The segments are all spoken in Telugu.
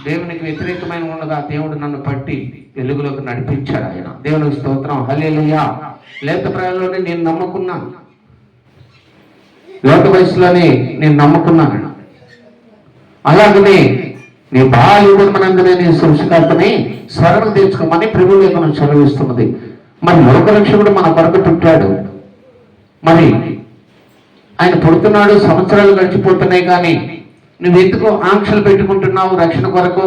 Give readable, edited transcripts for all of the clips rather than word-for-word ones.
దేవునికి వ్యతిరేకమైన ఉండగా దేవుడు నన్ను పట్టి వెలుగులోకి నడిపించాడు ఆయన. దేవునికి స్తోత్రం, హల్లెలూయా. లేత ప్రాయంలోనే నేను నమ్ముకున్నాను, లేత వయసులోనే నేను నమ్ముకున్నాను. అలాగనే నీ బాల్యమనందునే నీ సృష్టికర్తని స్మరణ తెచ్చుకోమని ప్రభువు లేఖనం చదివిస్తున్నది. మరి లోకరక్షకుడు మన కొరకు పుట్టాడు. మరి ఆయన పుడుతున్నాడు, సంవత్సరాలు గడిచిపోతున్నాయి, కానీ నువ్వెందుకు ఆంక్షలు పెట్టుకుంటున్నావు రక్షణ కొరకు?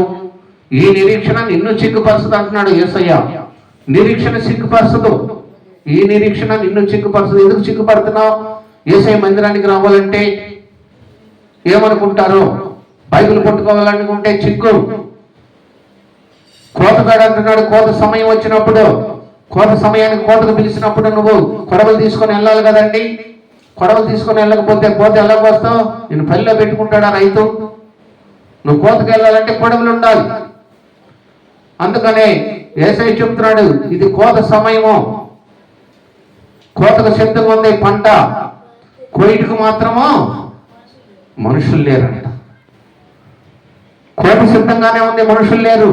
ఈ నిరీక్షణ నిన్ను సిగ్గుపరచదు అంటున్నాడు యేసయ్య. నిరీక్షణ సిగ్గుపరచదు, ఈ నిరీక్షణ నిన్ను సిగ్గుపరచదు. ఎందుకు సిగ్గుపడుతున్నావు? యేసయ్య మందిరానికి రావాలంటే ఏమనుకుంటారు? బైబిల్ పట్టుకోవాలనుకుంటే చిక్కు. కోతగాడు అంటున్నాడు, కోత సమయం వచ్చినప్పుడు, కోత సమయానికి కోతకు పిలిచినప్పుడు నువ్వు కొడవలు తీసుకొని వెళ్ళాలి కదండి. కొడవలు తీసుకొని వెళ్ళకపోతే కోత ఎలా వస్తావు? నేను పల్లెలో పెట్టుకుంటాడా రైతు? నువ్వు కోతకు వెళ్ళాలంటే కొడవలు ఉండాలి. అందుకనే యేసయ్య చెప్తున్నాడు, ఇది కోత సమయము, కోతకు సిద్ధంగా ఉంది పంట, కోయిటకు మాత్రము మనుషులు లేరంట. కోత సిద్ధంగానే ఉంది, మనుషులు లేరు.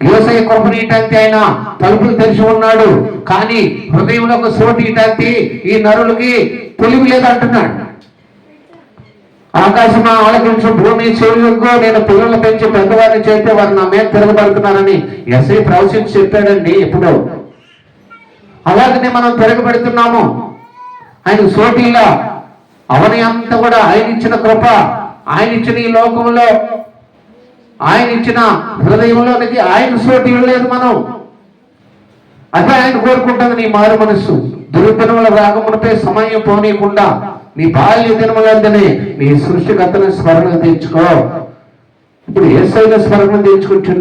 యేసయ్య కృపనీయటానికి ఆయన తలుపులు తెరిచి ఉన్నాడు, కానీ హృదయంలో ఒక సోటి ఇటానికి ఈ నరులకి తెలివి లేదంటున్నాడు. ఆకాశం ఆలకించు, భూమి చెవులకు నేను పిల్లలు పెంచి పెద్దవారిని చేస్తే వారు నా మీద తిరగబడుతున్నారని యేసయ్య ప్రవచించి చెప్పాడండి ఎప్పుడో. అలాగనే మనం తిరగబడుతున్నాము. ఆయన సోటిలా అవని అంతా కూడా ఆయన ఇచ్చిన కృప, ఆయన ఇచ్చిన ఈ లోకంలో, ఆయన ఇచ్చిన హృదయంలోనికి ఆయన సోటి లేదు మనం. అదే ఆయన కోరుకుంటుంది నీ మారు మనస్సు. దుర్దినముల రాకమునిపై సమయం పోనీయకుండా నీ బాల్య దినములందనే నీ సృష్టికర్తను స్మరణ తెచ్చుకో. ఇప్పుడు యేసయ్య స్మరణ తెచ్చుకుంటున్నా.